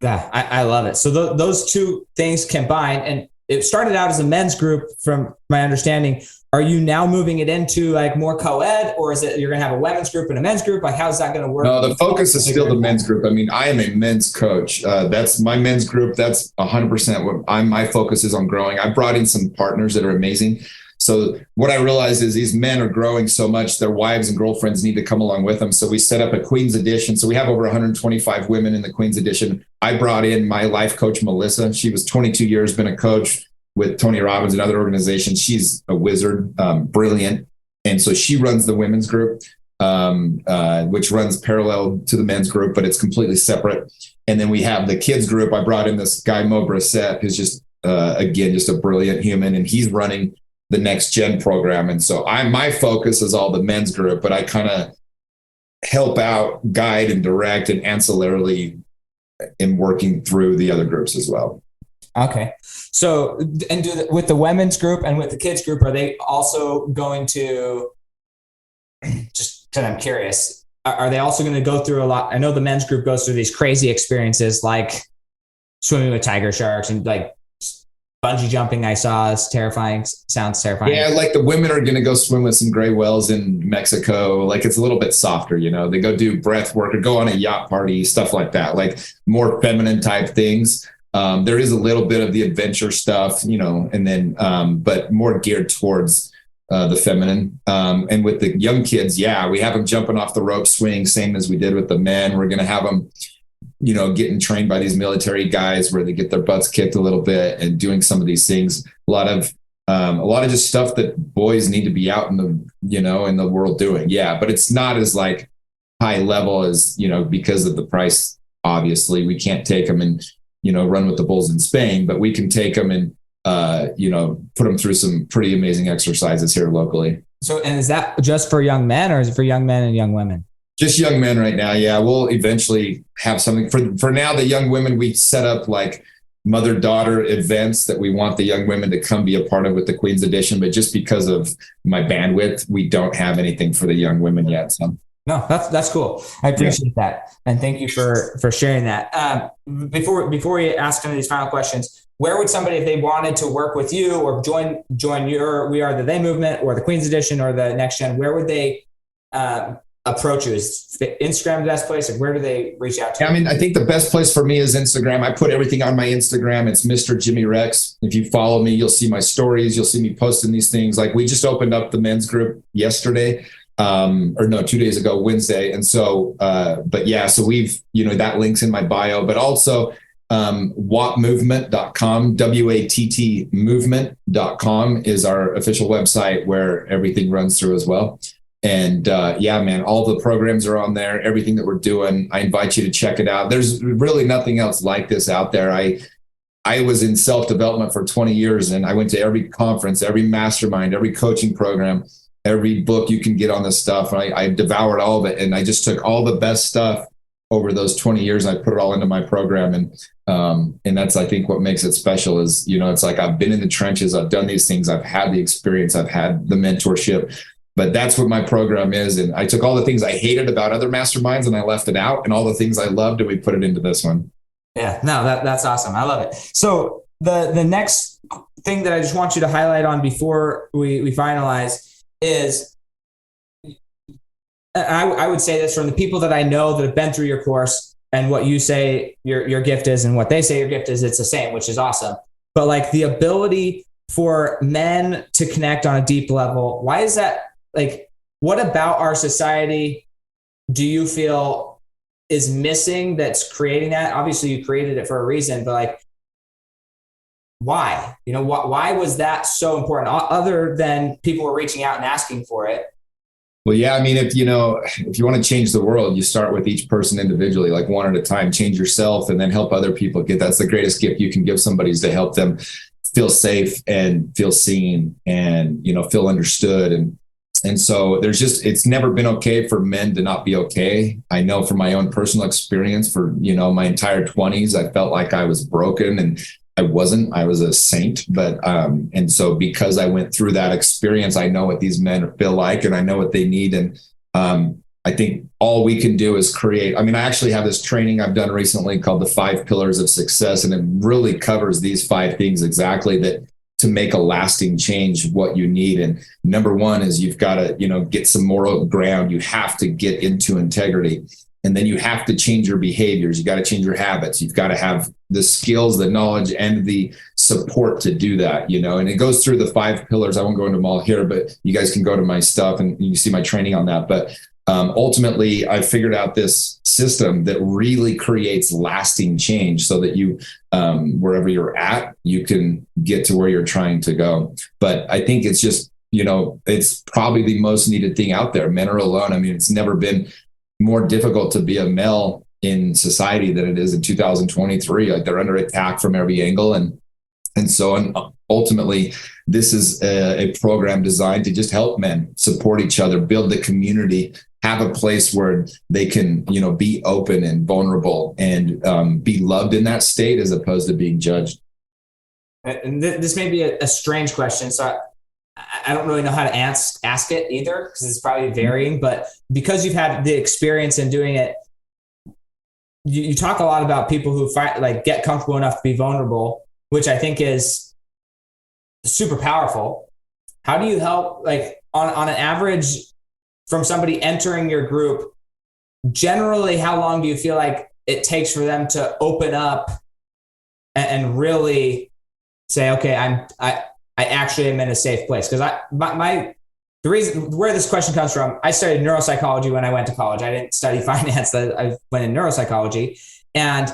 Yeah, I love it. So those two things combined, and it started out as a men's group from my understanding. Are you now moving it into like more co-ed, or is it you're going to have a women's group and a men's group? Like, how's that going to work? No, the focus is still the men's group. I am a men's coach. That's my men's group. That's 100% what my focus is on growing. I brought in some partners that are amazing. So what I realized is these men are growing so much, their wives and girlfriends need to come along with them. So we set up a Queen's Edition. So we have over 125 women in the Queen's Edition. I brought in my life coach, Melissa. She was 22 years, been a coach with Tony Robbins and other organizations. She's a wizard, brilliant. And so she runs the women's group, which runs parallel to the men's group, but it's completely separate. And then we have the kids group. I brought in this guy, Mo Brissett, who's just, again, just a brilliant human. And he's running the next gen program. And so my focus is all the men's group, but I kind of help out, guide and direct and ancillarily in working through the other groups as well. Okay. So, and with the women's group and with the kids group, are they also going to, just because I'm curious, are they also going to go through a lot? I know the men's group goes through these crazy experiences like swimming with tiger sharks and like bungee jumping. I saw it's terrifying. Sounds terrifying. Yeah. Like the women are going to go swim with some gray whales in Mexico. Like it's a little bit softer, they go do breath work or go on a yacht party, stuff like that, like more feminine type things. There is a little bit of the adventure stuff, and then, but more geared towards the feminine. And with the young kids, we have them jumping off the rope swing, same as we did with the men. We're going to have them, getting trained by these military guys where they get their butts kicked a little bit and doing some of these things. A lot of just stuff that boys need to be out in the, in the world doing. Yeah. But it's not as like high level as, because of the price, obviously we can't take them and, run with the bulls in Spain, but we can take them and, put them through some pretty amazing exercises here locally. So, and is that just for young men or is it for young men and young women? Just young men right now. Yeah. We'll eventually have something for now. The young women, we set up like mother-daughter events that we want the young women to come be a part of with the Queen's Edition. But just because of my bandwidth, we don't have anything for the young women yet. So. No, that's cool. I appreciate that. And thank you for sharing that. Before we ask some of these final questions, where would somebody, if they wanted to work with you or join your We Are the They movement or the Queen's Edition or the Next Gen, where would they approach you? Is Instagram the best place? Or where do they reach out to you? I mean, I think the best place for me is Instagram. I put everything on my Instagram. It's mrjimmyrex. If you follow me, you'll see my stories. You'll see me posting these things. Like, we just opened up the men's group yesterday. 2 days ago, Wednesday. And so, but yeah, so we've, that link's in my bio, but also, wattmovement.com, WATT movement.com is our official website where everything runs through as well. And, yeah, man, all the programs are on there, everything that we're doing. I invite you to check it out. There's really nothing else like this out there. I was in self-development for 20 years and I went to every conference, every mastermind, every coaching program, every book you can get on this stuff. I devoured all of it. And I just took all the best stuff over those 20 years. And I put it all into my program. And that's, I think, what makes it special is, it's like, I've been in the trenches. I've done these things. I've had the experience. I've had the mentorship, but that's what my program is. And I took all the things I hated about other masterminds and I left it out, and all the things I loved, and we put it into this one. Yeah, no, that's awesome. I love it. So the next thing that I just want you to highlight on before we finalize is, I would say this from the people that I know that have been through your course, and what you say your gift is and what they say your gift is, it's the same, which is awesome. But like, the ability for men to connect on a deep level, why is that? Like, what about our society do you feel is missing that's creating that? Obviously you created it for a reason, but like, why? Why was that so important, other than people were reaching out and asking for it? Well, yeah, I mean, if you want to change the world, you start with each person individually, like one at a time. Change yourself and then help other people that's the greatest gift you can give somebody, is to help them feel safe and feel seen and, feel understood. And so it's never been okay for men to not be okay. I know from my own personal experience for, my entire 20s, I felt like I was broken, and I wasn't. I was a saint. But and so because I went through that experience, I know what these men feel like, and I know what they need. And I think all we can do is create. I mean, I actually have this training I've done recently called the 5 Pillars of Success, and it really covers these 5 things exactly, that to make a lasting change, what you need. And number one is you've got to, get some moral ground. You have to get into integrity. And then you have to change your behaviors. You got to change your habits. You've got to have the skills, the knowledge, and the support to do that, and it goes through the 5 pillars. I won't go into them all here, but you guys can go to my stuff and you can see my training on that. But ultimately, I figured out this system that really creates lasting change, so that you, wherever you're at, you can get to where you're trying to go. But I think it's just, it's probably the most needed thing out there. Men are alone. I mean, it's never been more difficult to be a male in society than it is in 2023. Like, they're under attack from every angle. And so ultimately, this is a program designed to just help men support each other, build the community, have a place where they can, be open and vulnerable and be loved in that state, as opposed to being judged. And this may be a strange question, so I don't really know how to ask it either, because it's probably varying. But because you've had the experience in doing it, you talk a lot about people who get comfortable enough to be vulnerable, which I think is super powerful. How do you help, on an average, from somebody entering your group, generally, how long do you feel like it takes for them to open up and really say, okay, I actually am in a safe place? Because the reason where this question comes from, I studied neuropsychology when I went to college. I didn't study finance. I went in neuropsychology. And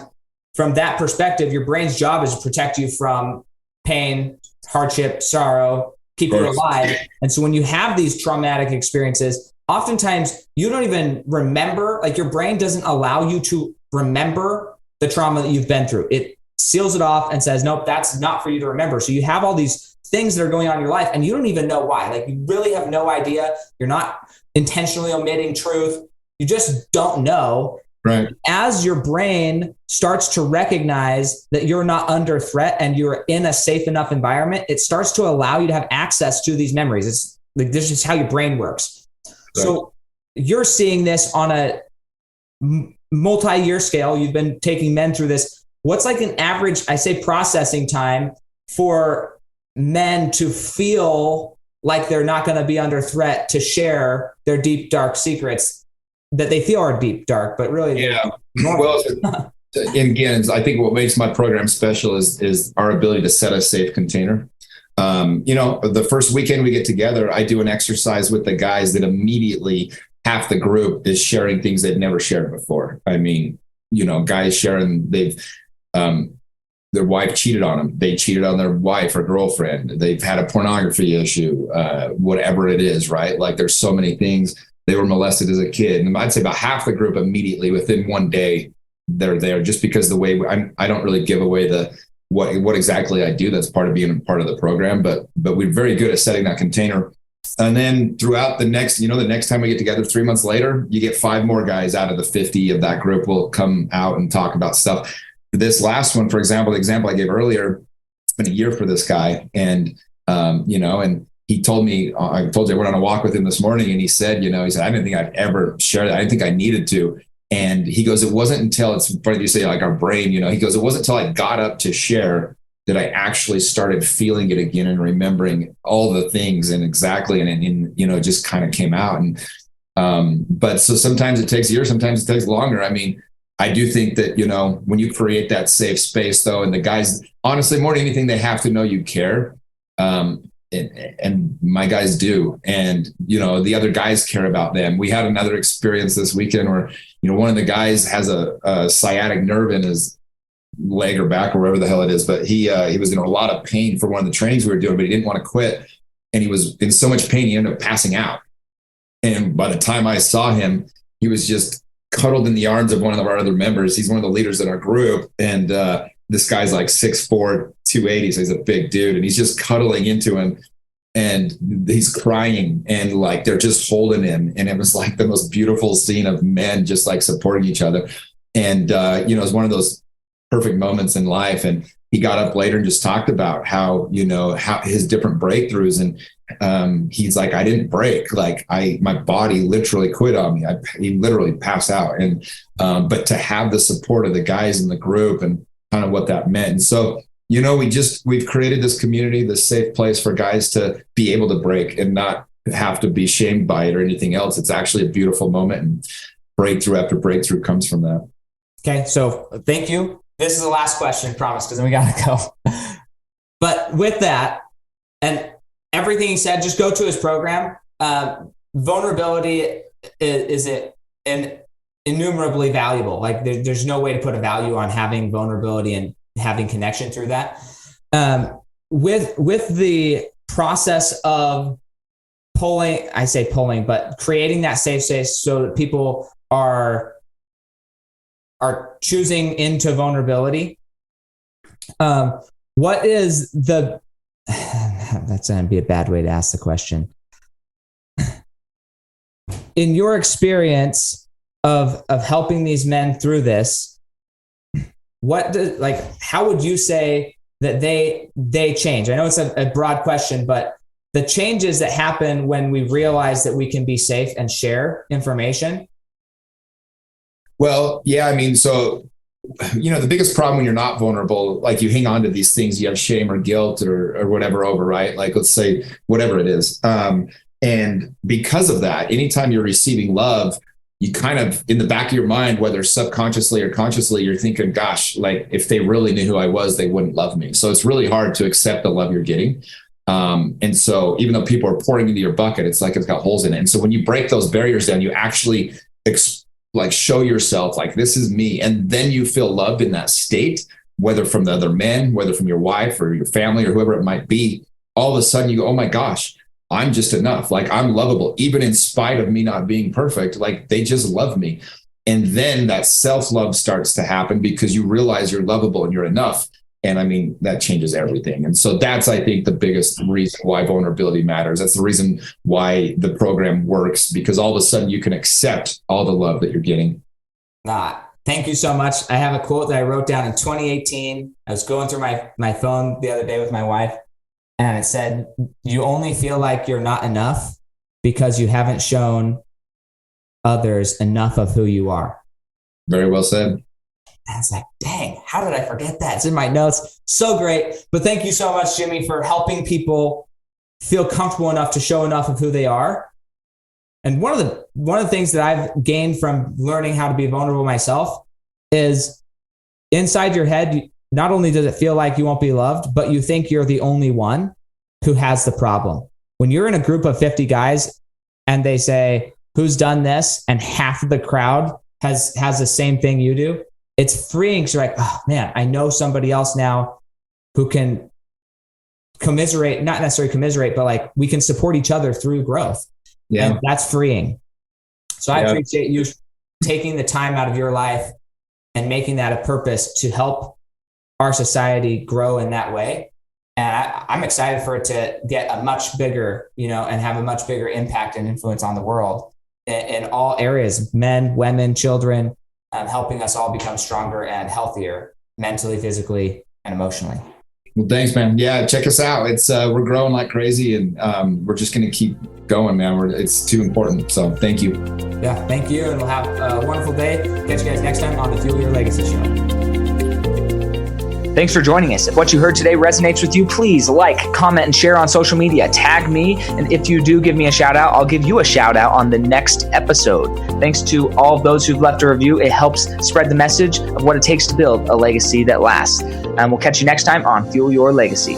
from that perspective, your brain's job is to protect you from pain, hardship, sorrow, keep you alive. And so when you have these traumatic experiences, oftentimes you don't even remember, your brain doesn't allow you to remember the trauma that you've been through. It seals it off and says, nope, that's not for you to remember. So you have all these things that are going on in your life and you don't even know why. You really have no idea. You're not intentionally omitting truth. You just don't know. Right. As your brain starts to recognize that you're not under threat and you're in a safe enough environment, it starts to allow you to have access to these memories. It's like, this is how your brain works. Right. So you're seeing this on a multi-year scale. You've been taking men through this. What's like an average, I say, processing time for men to feel like they're not going to be under threat to share their deep, dark secrets that they feel are deep, dark, but really, yeah. Well, and again, I think what makes my program special is our ability to set a safe container. The first weekend we get together, I do an exercise with the guys that immediately half the group is sharing things they've never shared before. I mean, guys sharing their wife cheated on them. They cheated on their wife or girlfriend. They've had a pornography issue, whatever it is, right? Like there's so many things. They were molested as a kid. And I'd say about half the group immediately within one day, they're there, just because the way I don't really give away what exactly I do. That's part of being a part of the program, but we're very good at setting that container. And then throughout the next time we get together 3 months later, you get 5 more guys out of the 50 of that group will come out and talk about stuff. This last one, for example, the example I gave earlier, it's been a year for this guy. And, and he told me, I told you I went on a walk with him this morning, and he said, I didn't think I'd ever share that. I didn't think I needed to. And he goes, it wasn't until, it's funny you say like our brain, he goes, it wasn't until I got up to share that I actually started feeling it again and remembering all the things and exactly. And it just kind of came out. And, but so sometimes it takes years, sometimes it takes longer. I mean, I do think that, when you create that safe space though, and the guys, honestly, more than anything, they have to know you care. And my guys do. And, the other guys care about them. We had another experience this weekend where, one of the guys has a sciatic nerve in his leg or back or wherever the hell it is. But he was in a lot of pain for one of the trainings we were doing, but he didn't want to quit. And he was in so much pain, he ended up passing out. And by the time I saw him, he was just cuddled in the arms of one of our other members. He's one of the leaders in our group. And this guy's like 6'4", 280. So he's a big dude. And he's just cuddling into him. And he's crying, and like they're just holding him. And it was like the most beautiful scene of men just like supporting each other. And, it was one of those perfect moments in life. And he got up later and just talked about how his different breakthroughs. And he's like, I didn't break. Like my body literally quit on me. He literally passed out. And, but to have the support of the guys in the group and kind of what that meant. And so, we've created this community, this safe place for guys to be able to break and not have to be shamed by it or anything else. It's actually a beautiful moment, and breakthrough after breakthrough comes from that. Okay. So thank you. This is the last question, promise, because then we got to go. But with that and everything he said, just go to his program. Vulnerability is innumerably valuable. Like there's no way to put a value on having vulnerability and having connection through that. With the process of but creating that safe space so that people are choosing into vulnerability. What is that's going to be a bad way to ask the question. In your experience of helping these men through this, how would you say that they change? I know it's a broad question, but the changes that happen when we realize that we can be safe and share information. Well, yeah, I mean, so, the biggest problem when you're not vulnerable, like you hang on to these things, you have shame or guilt or whatever over, right? Like, let's say whatever it is. And because of that, anytime you're receiving love, you kind of, in the back of your mind, whether subconsciously or consciously, you're thinking, gosh, like if they really knew who I was, they wouldn't love me. So it's really hard to accept the love you're getting. And so even though people are pouring into your bucket, it's like it's got holes in it. And so when you break those barriers down, you actually show yourself like, this is me. And then you feel loved in that state, whether from the other men, whether from your wife or your family or whoever it might be. All of a sudden you go, oh my gosh, I'm just enough. Like I'm lovable, even in spite of me not being perfect. Like they just love me. And then that self-love starts to happen because you realize you're lovable and you're enough. And I mean, that changes everything. And so that's, I think, the biggest reason why vulnerability matters. That's the reason why the program works, because all of a sudden you can accept all the love that you're getting. Thank you so much. I have a quote that I wrote down in 2018. I was going through my phone the other day with my wife, and it said, "You only feel like you're not enough because you haven't shown others enough of who you are." Very well said. And I was like, dang, how did I forget that? It's in my notes. So great. But thank you so much, Jimmy, for helping people feel comfortable enough to show enough of who they are. And one of the things that I've gained from learning how to be vulnerable myself is inside your head, not only does it feel like you won't be loved, but you think you're the only one who has the problem. When you're in a group of 50 guys and they say, who's done this? And half of the crowd has the same thing you do. It's freeing. So you're like, oh man, I know somebody else now who can commiserate, not necessarily commiserate, but like we can support each other through growth. Yeah. And that's freeing. So I appreciate you taking the time out of your life and making that a purpose to help our society grow in that way. And I'm excited for it to get a much bigger, and have a much bigger impact and influence on the world in all areas, men, women, children, helping us all become stronger and healthier mentally, physically, and emotionally. Well, thanks, man. Yeah, check us out. It's we're growing like crazy, and we're just going to keep going, man. It's too important. So thank you. Yeah, thank you, and we'll have a wonderful day. Catch you guys next time on the Fuel Your Legacy Show. Thanks for joining us. If what you heard today resonates with you, please like, comment, and share on social media. Tag me, and if you do give me a shout out, I'll give you a shout out on the next episode. Thanks to all of those who've left a review. It helps spread the message of what it takes to build a legacy that lasts. And we'll catch you next time on Fuel Your Legacy.